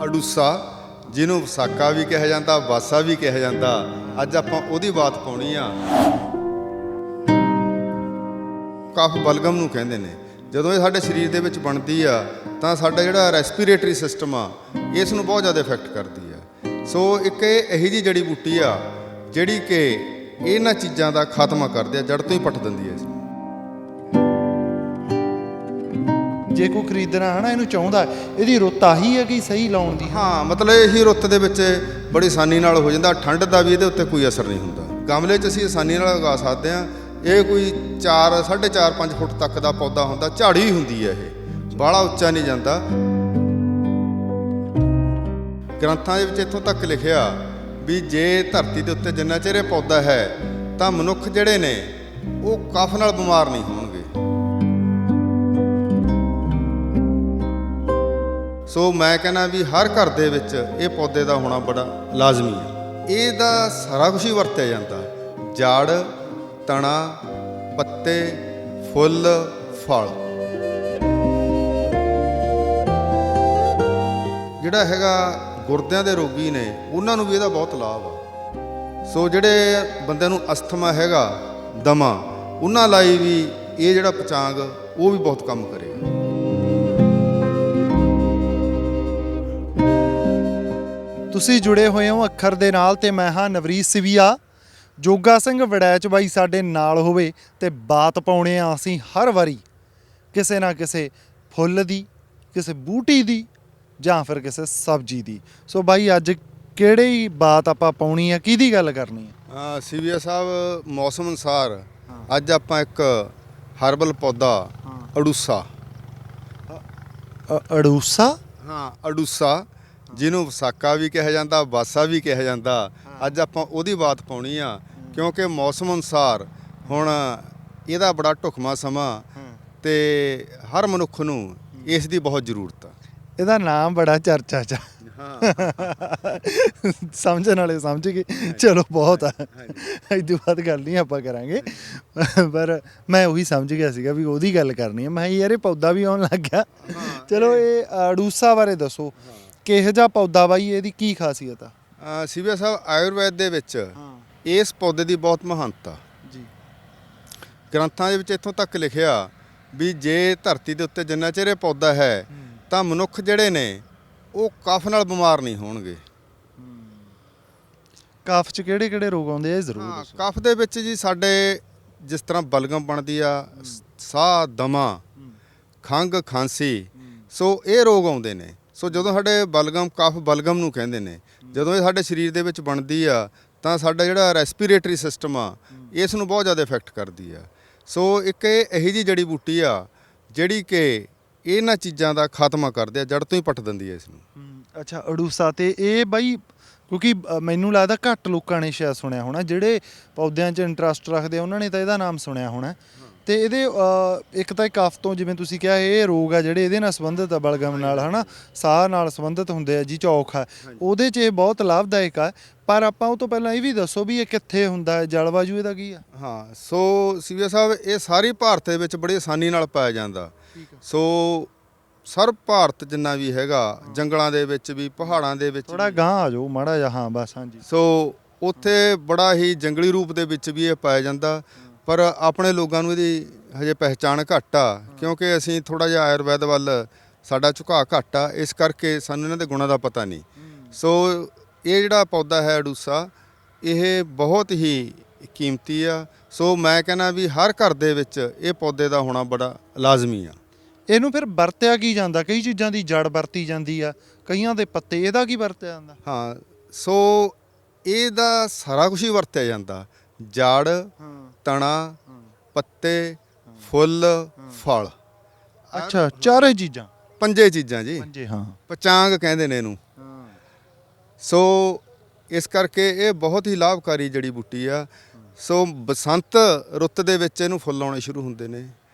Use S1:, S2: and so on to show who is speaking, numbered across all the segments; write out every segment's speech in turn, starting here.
S1: ਅਡੂਸਾ ਜਿਹਨੂੰ ਵਿਸਾਖਾ ਵੀ ਕਿਹਾ ਜਾਂਦਾ, ਵਾਸਾ ਵੀ ਕਿਹਾ ਜਾਂਦਾ। ਅੱਜ ਆਪਾਂ ਉਹਦੀ ਬਾਤ ਪਾਉਣੀ ਆ। ਕਫ ਬਲਗਮ ਨੂੰ ਕਹਿੰਦੇ ਨੇ। ਜਦੋਂ ਇਹ ਸਾਡੇ ਸਰੀਰ ਦੇ ਵਿੱਚ ਬਣਦੀ ਆ ਤਾਂ ਸਾਡਾ ਜਿਹੜਾ ਰੈਸਪੀਰੇਟਰੀ ਸਿਸਟਮ ਆ ਇਸ ਨੂੰ ਬਹੁਤ ਜ਼ਿਆਦਾ ਇਫੈਕਟ ਕਰਦੀ ਆ। ਸੋ ਇੱਕ ਇਹ ਇਹੀ ਜਿਹੀ ਜੜੀ ਬੂਟੀ ਆ ਜਿਹੜੀ ਕਿ ਇਹਨਾਂ ਚੀਜ਼ਾਂ ਦਾ ਖਾਤਮਾ ਕਰਦੇ ਆ, ਜੜ ਤੋਂ ਹੀ ਪੱਟ ਦਿੰਦੀ ਹੈ ਇਸ ਨੂੰ।
S2: ਜੇ ਕੋਈ ਖਰੀਦਣਾ ਹੈ ਨਾ, ਇਹਨੂੰ ਚਾਹੁੰਦਾ ਇਹਦੀ ਰੁੱਤ ਆਹੀ ਹੈ ਕਿ ਸਹੀ ਲਾਉਣ ਦੀ?
S1: ਹਾਂ, ਮਤਲਬ ਇਹੀ ਰੁੱਤ ਦੇ ਵਿੱਚ ਬੜੀ ਆਸਾਨੀ ਨਾਲ ਹੋ ਜਾਂਦਾ। ਠੰਡ ਦਾ ਵੀ ਇਹਦੇ ਉੱਤੇ ਕੋਈ ਅਸਰ ਨਹੀਂ ਹੁੰਦਾ। ਗਮਲੇ 'ਚ ਅਸੀਂ ਆਸਾਨੀ ਨਾਲ ਉਗਾ ਸਕਦੇ ਹਾਂ। ਇਹ ਕੋਈ 4.5 ਫੁੱਟ ਤੱਕ ਦਾ ਪੌਦਾ ਹੁੰਦਾ, ਝਾੜੀ ਹੁੰਦੀ ਹੈ। ਇਹ ਬਾਹਲਾ ਉੱਚਾ ਨਹੀਂ ਜਾਂਦਾ। ਗ੍ਰੰਥਾਂ ਦੇ ਵਿੱਚ ਇੱਥੋਂ ਤੱਕ ਲਿਖਿਆ ਵੀ ਜੇ ਧਰਤੀ ਦੇ ਉੱਤੇ ਜਿੰਨਾ ਚਿਰ ਇਹ ਪੌਦਾ ਹੈ ਤਾਂ ਮਨੁੱਖ ਜਿਹੜੇ ਨੇ ਉਹ ਕਫ ਨਾਲ ਬਿਮਾਰ ਨਹੀਂ ਹੋਣਗੇ। ਸੋ ਮੈਂ ਕਹਿੰਦਾ ਵੀ ਹਰ ਘਰ ਦੇ ਵਿੱਚ ਇਹ ਪੌਦੇ ਦਾ ਹੋਣਾ ਬੜਾ ਲਾਜ਼ਮੀ ਹੈ। ਇਹਦਾ ਸਾਰਾ ਕੁਝ ਹੀ ਵਰਤਿਆ ਜਾਂਦਾ, ਜੜ, ਤਣਾ, ਪੱਤੇ, ਫੁੱਲ, ਫਲ। ਜਿਹੜਾ ਹੈਗਾ ਗੁਰਦਿਆਂ ਦੇ ਰੋਗੀ ਨੇ ਉਹਨਾਂ ਨੂੰ ਵੀ ਇਹਦਾ ਬਹੁਤ ਲਾਭ ਆ। ਸੋ ਜਿਹੜੇ ਬੰਦਿਆਂ ਨੂੰ ਅਸਥਮਾ ਹੈਗਾ, ਦਮਾ, ਉਹਨਾਂ ਲਈ ਵੀ ਇਹ ਜਿਹੜਾ ਪਚਾਂਗ ਉਹ ਵੀ ਬਹੁਤ ਕੰਮ ਕਰੇਗਾ।
S2: ਤੁਸੀਂ ਜੁੜੇ ਹੋਏ ਹੋ ਅੱਖਰ ਦੇ ਨਾਲ ਤੇ ਮੈਂ ਹਾਂ ਨਵਰੀਤ ਸਿਵੀਆ। ਜੋਗਾ ਸਿੰਘ ਵੜੈਚ ਬਾਈ ਸਾਡੇ ਨਾਲ ਹੋਵੇ ਤੇ ਬਾਤ ਪਾਉਣੇ ਆ ਅਸੀਂ ਹਰ ਵਾਰੀ ਕਿਸੇ ਨਾ ਕਿਸੇ ਫੁੱਲ ਦੀ, ਕਿਸੇ ਬੂਟੀ ਦੀ ਜਾਂ ਫਿਰ ਕਿਸੇ ਸਬਜ਼ੀ ਦੀ। ਸੋ ਬਾਈ ਅੱਜ ਕਿਹੜੀ ਬਾਤ ਆਪਾਂ ਪਾਉਣੀ ਆ, ਕਿਹਦੀ ਗੱਲ ਕਰਨੀ ਆ?
S1: ਸਿਵੀਆ ਸਾਹਿਬ, ਮੌਸਮ ਅਨੁਸਾਰ ਅੱਜ ਆਪਾਂ ਇੱਕ ਹਰਬਲ ਪੌਦਾ ਅਡੂਸਾ।
S2: ਅਡੂਸਾ?
S1: ਹਾਂ, ਅਡੂਸਾ ਜਿਹਨੂੰ ਵਿਸਾਖਾ ਵੀ ਕਿਹਾ ਜਾਂਦਾ, ਵਾਸਾ ਵੀ ਕਿਹਾ ਜਾਂਦਾ। ਅੱਜ ਆਪਾਂ ਉਹਦੀ ਬਾਤ ਪਾਉਣੀ ਆ ਕਿਉਂਕਿ ਮੌਸਮ ਅਨੁਸਾਰ ਹੁਣ ਇਹਦਾ ਬੜਾ ਢੁਕਵਾਂ ਸਮਾਂ ਤੇ ਹਰ ਮਨੁੱਖ ਨੂੰ ਇਸ ਦੀ ਬਹੁਤ ਜ਼ਰੂਰਤ ਆ।
S2: ਇਹਦਾ ਨਾਮ ਬੜਾ ਚਰਚਾ 'ਚ ਸਮਝਣ ਵਾਲੇ ਸਮਝ ਗਏ। ਚਲੋ ਬਹੁਤ ਆ, ਇਸ ਤੋਂ ਬਾਅਦ ਗੱਲ ਨਹੀਂ ਆਪਾਂ ਕਰਾਂਗੇ। ਪਰ ਮੈਂ ਉਹੀ ਸਮਝ ਗਿਆ ਸੀਗਾ ਵੀ ਉਹਦੀ ਗੱਲ ਕਰਨੀ ਹੈ। ਮੈਂ ਯਾਰ ਇਹ ਪੌਦਾ ਵੀ ਆਉਣ ਲੱਗ ਗਿਆ। ਚਲੋ ਇਹ ਅਡੂਸਾ ਬਾਰੇ ਦੱਸੋ, ਕਿਹੋ ਜਿਹਾ ਪੌਦਾ ਬਾਈ, ਇਹਦੀ ਕੀ ਖਾਸੀਅਤ ਆ?
S1: ਸਿਵਿਆ ਸਾਹਿਬ, ਆਯੁਰਵੈਦ ਦੇ ਵਿੱਚ ਇਸ ਪੌਦੇ ਦੀ ਬਹੁਤ ਮਹਾਨਤਾ
S2: ਜੀ।
S1: ਗ੍ਰੰਥਾਂ ਦੇ ਵਿੱਚ ਇੱਥੋਂ ਤੱਕ ਲਿਖਿਆ ਵੀ ਜੇ ਧਰਤੀ ਦੇ ਉੱਤੇ ਜਿੰਨਾ ਚਿਰ ਇਹ ਪੌਦਾ ਹੈ ਤਾਂ ਮਨੁੱਖ ਜਿਹੜੇ ਨੇ ਉਹ ਕਫ ਨਾਲ ਬਿਮਾਰ ਨਹੀਂ ਹੋਣਗੇ।
S2: ਕਫ 'ਚ ਕਿਹੜੇ ਕਿਹੜੇ ਰੋਗ ਆਉਂਦੇ ਆ ਜ਼ਰੂਰ ਦੱਸੋ।
S1: ਕਫ ਦੇ ਵਿੱਚ ਜੀ ਸਾਡੇ ਜਿਸ ਤਰ੍ਹਾਂ ਬਲਗਮ ਬਣਦੀ ਆ, ਸਾਹ, ਦਮਾ, ਖੰਘ, ਖਾਂਸੀ, ਸੋ ਇਹ ਰੋਗ ਆਉਂਦੇ ਨੇ। ਸੋ ਜਦੋਂ ਸਾਡੇ ਬਲਗਮ, ਕਫ ਬਲਗਮ ਨੂੰ ਕਹਿੰਦੇ ਨੇ, ਜਦੋਂ ਇਹ ਸਾਡੇ ਸਰੀਰ ਦੇ ਵਿੱਚ ਬਣਦੀ ਆ ਤਾਂ ਸਾਡਾ ਜਿਹੜਾ ਰੈਸਪੀਰੇਟਰੀ ਸਿਸਟਮ ਆ ਇਸ ਨੂੰ ਬਹੁਤ ਜ਼ਿਆਦਾ ਇਫੈਕਟ ਕਰਦੀ ਆ। ਸੋ ਇੱਕ ਇਹ ਇਹੀ ਜਿਹੀ ਜੜੀ ਬੂਟੀ ਆ ਜਿਹੜੀ ਕਿ ਇਹਨਾਂ ਚੀਜ਼ਾਂ ਦਾ ਖਾਤਮਾ ਕਰਦੇ ਆ, ਜੜ ਤੋਂ ਹੀ ਪੱਟ ਦਿੰਦੀ ਹੈ ਇਸ ਨੂੰ।
S2: ਅੱਛਾ, ਅਡੂਸਾ। ਤੇ ਇਹ ਬਾਈ ਕਿਉਂਕਿ ਮੈਨੂੰ ਲੱਗਦਾ ਘੱਟ ਲੋਕਾਂ ਨੇ ਸ਼ਾਇਦ ਸੁਣਿਆ ਹੋਣਾ, ਜਿਹੜੇ ਪੌਦਿਆਂ 'ਚ ਇੰਟਰਸਟ ਰੱਖਦੇ ਆ ਉਹਨਾਂ ਨੇ ਤਾਂ ਇਹਦਾ ਨਾਮ ਸੁਣਿਆ ਹੋਣਾ। ਤੇ ਇਹਦੇ ਇੱਕ ਤਾਂ ਕਫ ਤੋਂ, ਜਿਵੇਂ ਤੁਸੀਂ ਕਿਹਾ, ਇਹ ਰੋਗ ਆ ਜਿਹੜੇ ਇਹਦੇ ਨਾਲ ਸੰਬੰਧਿਤ ਆ, ਬਲਗਮ ਨਾਲ, ਹੈ ਨਾ, ਸਾਹ ਨਾਲ ਸੰਬੰਧਿਤ ਹੁੰਦੇ ਆ ਜੀ, ਚੌਖ ਆ, ਉਹਦੇ 'ਚ ਇਹ ਬਹੁਤ ਲਾਭਦਾਇਕ ਆ। ਪਰ ਆਪਾਂ ਉਹ ਤੋਂ ਪਹਿਲਾਂ ਇਹ ਵੀ ਦੱਸੋ ਵੀ ਇਹ ਕਿੱਥੇ ਹੁੰਦਾ ਹੈ, ਜਲਵਾਯੂ ਇਹਦਾ ਕੀ ਆ?
S1: ਹਾਂ, ਸੋ ਸਿਵਿਆ ਸਾਹਿਬ, ਇਹ ਸਾਰੀ ਭਾਰਤ ਦੇ ਵਿੱਚ ਬੜੀ ਆਸਾਨੀ ਨਾਲ ਪਾਇਆ ਜਾਂਦਾ। ਸੋ ਸਰਬ ਭਾਰਤ ਜਿੰਨਾ ਵੀ ਹੈਗਾ, ਜੰਗਲਾਂ ਦੇ ਵਿੱਚ ਵੀ, ਪਹਾੜਾਂ ਦੇ ਵਿੱਚ,
S2: ਥੋੜਾ ਗਾਂਹ ਆ ਜਾਓ ਮਾੜਾ ਜਿਹਾ। ਹਾਂ ਬਸ, ਹਾਂਜੀ।
S1: ਸੋ ਉੱਥੇ ਬੜਾ ਹੀ ਜੰਗਲੀ ਰੂਪ ਦੇ ਵਿੱਚ ਵੀ ਇਹ ਪਾਇਆ ਜਾਂਦਾ। ਪਰ ਆਪਣੇ ਲੋਕਾਂ ਨੂੰ ਇਹਦੀ ਹਜੇ ਪਹਿਚਾਣ ਘੱਟ ਆ ਕਿਉਂਕਿ ਅਸੀਂ ਥੋੜ੍ਹਾ ਜਿਹਾ ਆਯੁਰਵੈਦ ਵੱਲ ਸਾਡਾ ਝੁਕਾਅ ਘੱਟ ਆ, ਇਸ ਕਰਕੇ ਸਾਨੂੰ ਇਹਨਾਂ ਦੇ ਗੁਣਾਂ ਦਾ ਪਤਾ ਨਹੀਂ। ਸੋ ਇਹ ਜਿਹੜਾ ਪੌਦਾ ਹੈ ਅਡੂਸਾ, ਇਹ ਬਹੁਤ ਹੀ ਕੀਮਤੀ ਆ। ਸੋ ਮੈਂ ਕਹਿੰਦਾ ਵੀ ਹਰ ਘਰ ਦੇ ਵਿੱਚ ਇਹ ਪੌਦੇ ਦਾ ਹੋਣਾ ਬੜਾ ਲਾਜ਼ਮੀ ਆ।
S2: ਇਹਨੂੰ ਫਿਰ ਵਰਤਿਆ ਕੀ ਜਾਂਦਾ? ਕਈ ਚੀਜ਼ਾਂ ਦੀ ਜੜ ਵਰਤੀ ਜਾਂਦੀ ਆ, ਕਈਆਂ ਦੇ ਪੱਤੇ, ਇਹਦਾ ਕੀ ਵਰਤਿਆ ਜਾਂਦਾ?
S1: ਹਾਂ, ਸੋ ਇਹਦਾ ਸਾਰਾ ਕੁਝ ਹੀ ਵਰਤਿਆ ਜਾਂਦਾ, ਜੜ, ਤਣਾ, ਪੱਤੇ, ਫੁੱਲ, ਫਲ।
S2: ਅੱਛਾ, ਚਾਰੇ ਚੀਜ਼ਾਂ,
S1: ਪੰਜੇ ਚੀਜ਼ਾਂ ਜੀ।
S2: ਪੰਜੇ, ਹਾਂ।
S1: ਪਚਾਂਗ ਕਹਿੰਦੇ ਨੇ ਇਹਨੂੰ। ਸੋ ਇਸ ਕਰਕੇ ਇਹ ਬਹੁਤ ਹੀ ਲਾਭਕਾਰੀ ਜੜੀ ਬੂਟੀ ਆ। ਸੋ ਬਸੰਤ ਰੁੱਤ ਦੇ ਵਿੱਚ ਇਹਨੂੰ ਫੁੱਲ ਆਉਣੇ ਸ਼ੁਰੂ ਹੁੰਦੇ ਨੇ।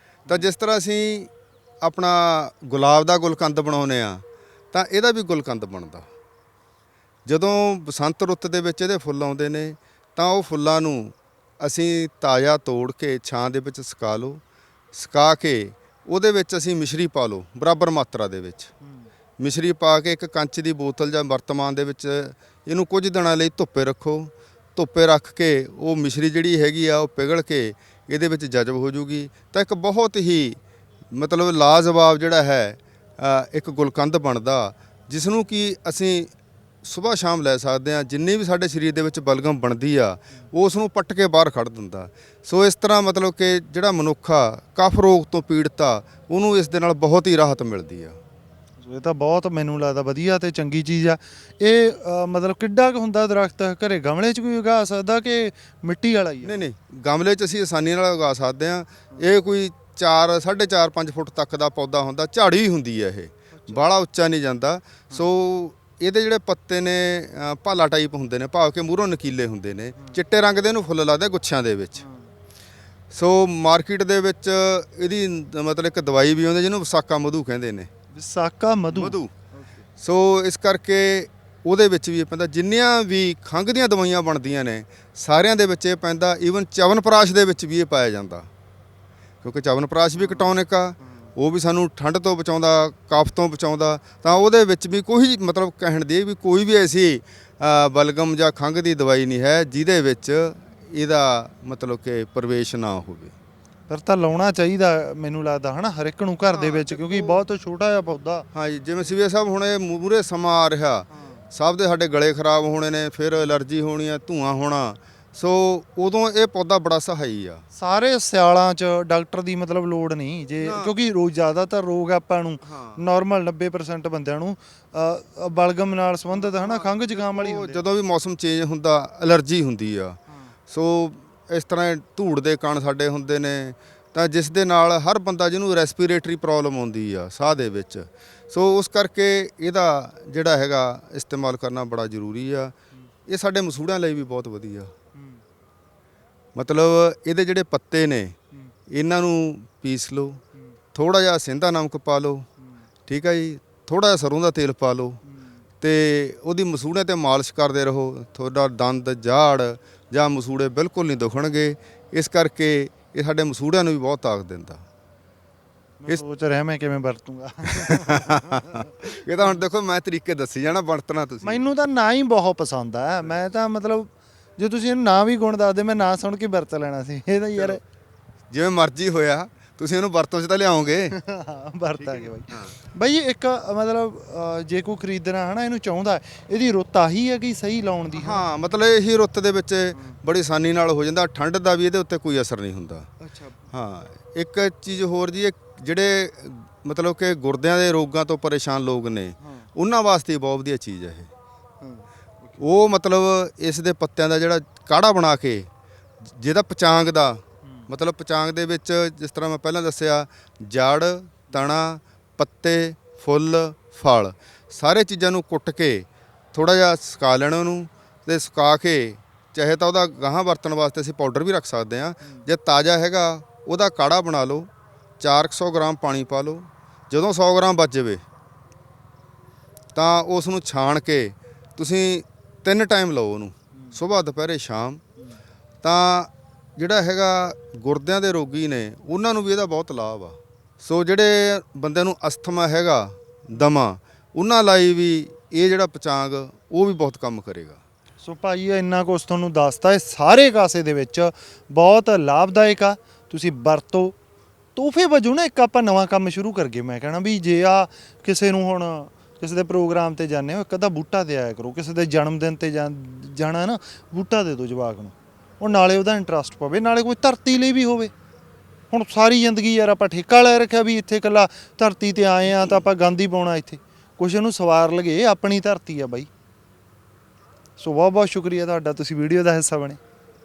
S1: ਤਾਂ ਜਿਸ ਤਰ੍ਹਾਂ ਅਸੀਂ ਆਪਣਾ ਗੁਲਾਬ ਦਾ ਗੁਲਕੰਦ ਬਣਾਉਂਦੇ ਆ ਤਾਂ ਇਹਦਾ ਵੀ ਗੁਲਕੰਦ ਬਣਦਾ। ਜਦੋਂ ਬਸੰਤ ਰੁੱਤ ਦੇ ਵਿੱਚ ਇਹਦੇ ਫੁੱਲ ਆਉਂਦੇ ਨੇ ਤਾਂ ਉਹ ਫੁੱਲਾਂ ਨੂੰ ਅਸੀਂ ਤਾਜ਼ਾ ਤੋੜ ਕੇ ਛਾਂ ਦੇ ਵਿੱਚ ਸੁਕਾ ਲਓ, ਸੁਕਾ ਕੇ ਉਹਦੇ ਵਿੱਚ ਅਸੀਂ ਮਿਸ਼ਰੀ ਪਾ ਲਓ ਬਰਾਬਰ ਮਾਤਰਾ ਦੇ ਵਿੱਚ। ਮਿਸ਼ਰੀ ਪਾ ਕੇ ਇੱਕ ਕੰਚ ਦੀ ਬੋਤਲ ਜਾਂ ਵਰਤਮਾਨ ਦੇ ਵਿੱਚ ਇਹਨੂੰ ਕੁਝ ਦਿਨਾਂ ਲਈ ਧੁੱਪੇ ਰੱਖੋ। ਧੁੱਪੇ ਰੱਖ ਕੇ ਉਹ ਮਿਸ਼ਰੀ ਜਿਹੜੀ ਹੈਗੀ ਆ ਉਹ ਪਿਘਲ ਕੇ ਇਹਦੇ ਵਿੱਚ ਜਜ਼ਬ ਹੋ ਜੂਗੀ ਤਾਂ ਇੱਕ ਬਹੁਤ ਹੀ ਮਤਲਬ ਲਾਜਵਾਬ ਜਿਹੜਾ ਹੈ ਇੱਕ ਗੁਲਕੰਦ ਬਣਦਾ, ਜਿਸ ਨੂੰ ਕਿ ਅਸੀਂ ਸਵੇਰ ਸ਼ਾਮ ਲੈ ਸਕਦੇ ਹਾਂ। ਜਿੰਨੀ ਵੀ ਸਾਡੇ ਸਰੀਰ ਦੇ ਵਿੱਚ ਬਲਗਮ ਬਣਦੀ ਆ ਉਸ ਨੂੰ ਪੱਟ ਕੇ ਬਾਹਰ ਕੱਢ ਦਿੰਦਾ। ਸੋ ਇਸ ਤਰ੍ਹਾਂ ਮਤਲਬ ਕਿ ਜਿਹੜਾ ਮਨੁੱਖ ਆ ਕਫ ਰੋਗ ਤੋਂ ਪੀੜਤ ਆ ਉਹਨੂੰ ਇਸ ਦੇ ਨਾਲ ਬਹੁਤ ਹੀ ਰਾਹਤ ਮਿਲਦੀ ਆ।
S2: ਇਹ ਤਾਂ ਬਹੁਤ ਮੈਨੂੰ ਲੱਗਦਾ ਵਧੀਆ ਤੇ ਚੰਗੀ ਚੀਜ਼ ਆ। ਇਹ ਮਤਲਬ ਕਿੱਡਾ ਕੁ ਹੁੰਦਾ ਦਰਖਤ, ਘਰੇ ਗਮਲੇ 'ਚ ਕੋਈ ਉਗਾ ਸਕਦਾ ਕਿ ਮਿੱਟੀ ਵਾਲਾ ਹੀ ਆ?
S1: ਨਹੀਂ ਗਮਲੇ 'ਚ ਅਸੀਂ ਆਸਾਨੀ ਨਾਲ ਉਗਾ ਸਕਦੇ ਹਾਂ। ਇਹ ਕੋਈ 4 4.5 5 ਫੁੱਟ ਤੱਕ ਦਾ ਪੌਦਾ ਹੁੰਦਾ, ਝਾੜੀ ਹੀ ਹੁੰਦੀ ਹੈ, ਇਹ ਬਾਹਲਾ ਉੱਚਾ ਨਹੀਂ ਜਾਂਦਾ। ਸੋ ਇਹਦੇ ਜਿਹੜੇ ਪੱਤੇ ਨੇ ਭਾਲਾ ਟਾਈਪ ਹੁੰਦੇ ਨੇ, ਭਾਵ ਕਿ ਮੂਹਰੋਂ ਨਕੀਲੇ ਹੁੰਦੇ ਨੇ, ਚਿੱਟੇ ਰੰਗ ਦੇ ਇਹਨੂੰ ਫੁੱਲ ਲੱਗਦੇ ਗੁੱਛਿਆਂ ਦੇ ਵਿੱਚ। ਸੋ ਮਾਰਕੀਟ ਦੇ ਵਿੱਚ ਇਹਦੀ ਮਤਲਬ ਇੱਕ ਦਵਾਈ ਵੀ ਆਉਂਦੀ ਜਿਹਨੂੰ ਵਿਸਾਖਾ ਮਧੂ ਕਹਿੰਦੇ ਨੇ।
S2: ਵਿਸਾਖਾ ਮਧੂ।
S1: ਸੋ ਇਸ ਕਰਕੇ ਉਹਦੇ ਵਿੱਚ ਵੀ ਇਹ ਪੈਂਦਾ। ਜਿੰਨੀਆਂ ਵੀ ਖੰਘ ਦੀਆਂ ਦਵਾਈਆਂ ਬਣਦੀਆਂ ਨੇ ਸਾਰਿਆਂ ਦੇ ਵਿੱਚ ਇਹ ਪੈਂਦਾ। ਈਵਨ ਚਵਨਪ੍ਰਾਸ਼ ਦੇ ਵਿੱਚ ਵੀ ਇਹ ਪਾਇਆ ਜਾਂਦਾ, ਕਿਉਂਕਿ ਚਵਨਪ੍ਰਾਸ਼ ਵੀ ਇੱਕ ਟੌਨਿਕ ਆ, ਉਹ ਵੀ ਸਾਨੂੰ ਠੰਡ ਤੋਂ ਬਚਾਉਂਦਾ, ਕਫ ਤੋਂ ਬਚਾਉਂਦਾ। ਤਾਂ ਉਹਦੇ ਵਿੱਚ ਵੀ ਕੋਈ ਮਤਲਬ ਕਹਿਣ ਦੀ ਵੀ ਕੋਈ ਵੀ ਐਸੀ ਬਲਗਮ ਜਾਂ ਖੰਘ ਦੀ ਦਵਾਈ ਨਹੀਂ ਹੈ ਜਿਹਦੇ ਵਿੱਚ ਇਹਦਾ ਮਤਲਬ ਕਿ ਪ੍ਰਵੇਸ਼ ਨਾ ਹੋਵੇ।
S2: ਪਰ ਤਾਂ ਲਾਉਣਾ ਚਾਹੀਦਾ ਮੈਨੂੰ ਲੱਗਦਾ ਹਨਾ ਹਰ ਇੱਕ ਨੂੰ ਘਰ ਦੇ ਵਿੱਚ, ਕਿਉਂਕਿ ਬਹੁਤ ਛੋਟਾ ਜਿਹਾ ਪੌਦਾ।
S1: ਹਾਂਜੀ, ਜਿਵੇਂ ਸਿਵੇ ਸਾਹਿਬ ਹੁਣ ਇਹ ਮੂਹਰੇ ਸਮਾਂ ਆ ਰਿਹਾ, ਸਭ ਦੇ ਸਾਡੇ ਗਲੇ ਖਰਾਬ ਹੋਣੇ ਨੇ, ਫਿਰ ਐਲਰਜੀ ਹੋਣੀ ਆ, ਧੂਆਂ ਹੋਣਾ। ਸੋ ਉਦੋਂ ਇਹ ਪੌਦਾ ਬੜਾ ਸਹਾਈ ਆ।
S2: ਸਾਰੇ ਸਿਆਲਾਂ 'ਚ ਡਾਕਟਰ ਦੀ ਮਤਲਬ ਲੋੜ ਨਹੀਂ ਜੇ, ਕਿਉਂਕਿ ਰੋਜ਼ ਜ਼ਿਆਦਾਤਰ ਰੋਗ ਆਪਾਂ ਨੂੰ ਨਾਰਮਲ 90% ਬੰਦਿਆਂ ਨੂੰ ਬਲਗਮ ਨਾਲ ਸੰਬੰਧਿਤ ਹਨਾ ਖੰਘ ਜ਼ੁਕਾਮ ਵਾਲੀ ਹੁੰਦੀ।
S1: ਜਦੋਂ ਵੀ ਮੌਸਮ ਚੇਂਜ ਹੁੰਦਾ ਐਲਰਜੀ ਹੁੰਦੀ ਆ। ਸੋ ਇਸ ਤਰ੍ਹਾਂ ਧੂੜ ਦੇ ਕਣ ਸਾਡੇ ਹੁੰਦੇ ਨੇ, ਤਾਂ ਜਿਸ ਦੇ ਨਾਲ ਹਰ ਬੰਦਾ ਜਿਹਨੂੰ ਰੈਸਪੀਰੇਟਰੀ ਪ੍ਰੋਬਲਮ ਆਉਂਦੀ ਆ ਸਾਹ ਦੇ ਵਿੱਚ। ਸੋ ਉਸ ਕਰਕੇ ਇਹਦਾ ਜਿਹੜਾ ਹੈਗਾ ਇਸਤੇਮਾਲ ਕਰਨਾ ਬੜਾ ਜ਼ਰੂਰੀ ਆ। ਇਹ ਸਾਡੇ ਮਸੂੜਿਆਂ ਲਈ ਵੀ ਬਹੁਤ ਵਧੀਆ। ਮਤਲਬ ਇਹਦੇ ਜਿਹੜੇ ਪੱਤੇ ਨੇ ਇਹਨਾਂ ਨੂੰ ਪੀਸ ਲਓ, ਥੋੜਾ ਜਿਹਾ ਸਿੰਧਾ ਨਮਕ ਪਾ ਲਓ, ਠੀਕ ਆ ਜੀ, ਥੋੜਾ ਜਿਹਾ ਸਰੋਂ ਦਾ ਤੇਲ ਪਾ ਲਓ ਤੇ ਉਹਦੀ ਮਸੂੜਿਆਂ ਤੇ ਮਾਲਿਸ਼ ਕਰਦੇ ਰਹੋ। ਤੁਹਾਡਾ ਦੰਦ, ਜਾੜ ਜਾਂ ਮਸੂੜੇ ਬਿਲਕੁਲ ਨਹੀਂ ਦੁਖਣਗੇ। ਇਸ ਕਰਕੇ ਇਹ ਸਾਡੇ ਮਸੂੜਿਆਂ ਨੂੰ ਵੀ ਬਹੁਤ ਤਾਕਤ ਦਿੰਦਾ।
S2: ਮੈਂ ਸੋਚ ਰਿਹਾ ਮੈਂ ਕਿਵੇਂ ਵਰਤੂੰਗਾ।
S1: ਇਹ ਤਾਂ ਹੁਣ ਦੇਖੋ ਮੈਂ ਤਰੀਕੇ ਦੱਸੀ ਜਾਣਾ, ਵਰਤਣਾ ਤੁਸੀਂ।
S2: ਮੈਨੂੰ ਤਾਂ ਨਾ ਹੀ ਬਹੁਤ ਪਸੰਦ ਆ। ਮੈਂ ਤਾਂ ਮਤਲਬ ਜੇ ਤੁਸੀਂ ਇਹਨੂੰ ਨਾ ਵੀ ਗੁਣ ਦੱਸਦੇ ਮੈਂ ਨਾ ਸੁਣ ਕੇ ਵਰਤ ਲੈਣਾ ਸੀ। ਇਹ ਤਾਂ ਯਾਰ
S1: ਜਿਵੇਂ ਮਰਜ਼ੀ ਹੋਇਆ, ਤੁਸੀਂ ਇਹਨੂੰ ਵਰਤੋਂ 'ਚ ਤਾਂ ਲਿਆਓਗੇ।
S2: ਵਰਤਾਂਗੇ ਬਾਈ। ਇੱਕ ਮਤਲਬ ਜੇ ਕੋਈ ਖਰੀਦਣਾ ਹਨਾ ਇਹਨੂੰ ਚਾਹੁੰਦਾ, ਇਹਦੀ ਰੁੱਤ ਆਹੀ ਹੈ ਕਿ ਸਹੀ ਲਾਉਣ ਦੀ?
S1: ਹਾਂ, ਮਤਲਬ ਇਹੀ ਰੁੱਤ ਦੇ ਵਿੱਚ ਬੜੀ ਆਸਾਨੀ ਨਾਲ ਹੋ ਜਾਂਦਾ। ਠੰਡ ਦਾ ਵੀ ਇਹਦੇ ਉੱਤੇ ਕੋਈ ਅਸਰ ਨਹੀਂ ਹੁੰਦਾ।
S2: ਅੱਛਾ।
S1: ਹਾਂ, ਇੱਕ ਚੀਜ਼ ਹੋਰ ਜੀ, ਜਿਹੜੇ ਮਤਲਬ ਕਿ ਗੁਰਦਿਆਂ ਦੇ ਰੋਗਾਂ ਤੋਂ ਪਰੇਸ਼ਾਨ ਲੋਕ ਨੇ ਉਹਨਾਂ ਵਾਸਤੇ ਬਹੁਤ ਵਧੀਆ ਚੀਜ਼ ਹੈ ਇਹ। ਉਹ ਮਤਲਬ ਇਸ ਦੇ ਪੱਤਿਆਂ ਦਾ ਜਿਹੜਾ ਕਾੜਾ ਬਣਾ ਕੇ, ਜਿਹਦਾ ਪਚਾਂਗ ਦਾ ਮਤਲਬ ਪਚਾਂਗ ਦੇ ਵਿੱਚ ਜਿਸ ਤਰ੍ਹਾਂ ਮੈਂ ਪਹਿਲਾਂ ਦੱਸਿਆ, ਜੜ, ਤਣਾ, ਪੱਤੇ, ਫੁੱਲ, ਫਲ, ਸਾਰੇ ਚੀਜ਼ਾਂ ਨੂੰ ਕੁੱਟ ਕੇ ਥੋੜਾ ਜਿਹਾ ਸੁਕਾ ਲੈਣਾ ਉਹਨੂੰ, ਤੇ ਸੁਕਾ ਕੇ ਚਾਹੇ ਤਾਂ ਉਹਦਾ ਗਾਹਾਂ ਵਰਤਣ ਵਾਸਤੇ ਅਸੀਂ ਪਾਊਡਰ ਵੀ ਰੱਖ ਸਕਦੇ ਹਾਂ। ਜੇ ਤਾਜ਼ਾ ਹੈਗਾ ਉਹਦਾ ਕਾੜਾ ਬਣਾ ਲਓ, 400 ਗ੍ਰਾਮ ਪਾਣੀ ਪਾ ਲਓ। ਜਦੋਂ 100 ਗ੍ਰਾਮ ਬਚ ਜਾਵੇ ਤਾਂ ਉਸ ਨੂੰ ਛਾਣ ਕੇ ਤੁਸੀਂ 3 ਟਾਈਮ ਲਓ ਉਹਨੂੰ, ਸਵੇਰ, ਦੁਪਹਿਰੇ, ਸ਼ਾਮ। ਤਾਂ ਜਿਹੜਾ ਹੈਗਾ ਗੁਰਦਿਆਂ ਦੇ ਰੋਗੀ ਨੇ ਉਹਨਾਂ ਨੂੰ ਵੀ ਇਹਦਾ ਬਹੁਤ ਲਾਭ ਆ। ਸੋ ਜਿਹੜੇ ਬੰਦਿਆਂ ਨੂੰ ਅਸਥਮਾ ਹੈਗਾ, ਦਮਾ, ਉਹਨਾਂ ਲਈ ਵੀ ਇਹ ਜਿਹੜਾ ਪਚਾਂਗ ਉਹ ਵੀ ਬਹੁਤ ਕੰਮ ਕਰੇਗਾ।
S2: ਸੋ ਭਾਈ ਇੰਨਾ ਕੁਛ ਤੁਹਾਨੂੰ ਦੱਸਤਾ, ਇਹ ਸਾਰੇ ਕਾਸੇ ਦੇ ਵਿੱਚ ਬਹੁਤ ਲਾਭਦਾਇਕ ਆ, ਤੁਸੀਂ ਵਰਤੋ। ਤੋਹਫੇ ਵਜੋਂ ਨਾ ਇੱਕ ਆਪਾਂ ਨਵਾਂ ਕੰਮ ਸ਼ੁਰੂ ਕਰ ਗਏ। ਮੈਂ ਕਹਿਣਾ ਵੀ ਜੇ ਆ ਕਿਸੇ ਨੂੰ ਹੁਣ ਕਿਸੇ ਦੇ ਪ੍ਰੋਗਰਾਮ ਤੇ ਜਾਂਦੇ ਹੋ, ਇੱਕ ਅੱਧਾ ਬੂਟਾ ਦੇ ਆਇਆ ਕਰੋ। ਕਿਸੇ ਦੇ ਜਨਮ ਦਿਨ ਤੇ ਜਾਣਾ ਨਾ, ਬੂਟਾ ਦੇ ਦਿਓ ਜਵਾਕ ਨੂੰ, ਉਹ ਨਾਲੇ ਉਹਦਾ ਇੰਟਰਸਟ ਪਵੇ, ਨਾਲੇ ਕੋਈ ਧਰਤੀ ਲਈ ਵੀ ਹੋਵੇ। ਹੁਣ ਸਾਰੀ ਜ਼ਿੰਦਗੀ ਯਾਰ ਆਪਾਂ ਠੇਕਾ ਲੈ ਰੱਖਿਆ ਵੀ ਇੱਥੇ ਇਕੱਲਾ ਧਰਤੀ ਤੇ ਆਏ ਆ ਤਾਂ ਆਪਾਂ ਗੰਦ ਹੀ ਪਾਉਣਾ ਇੱਥੇ, ਕੁਛ ਇਹਨੂੰ ਸਵਾਰ ਲਗੇ, ਆਪਣੀ ਧਰਤੀ ਆ ਬਾਈ। ਸੋ ਬਹੁਤ ਬਹੁਤ ਸ਼ੁਕਰੀਆ ਤੁਹਾਡਾ, ਤੁਸੀਂ ਵੀਡੀਓ ਦਾ ਹਿੱਸਾ ਬਣੇ।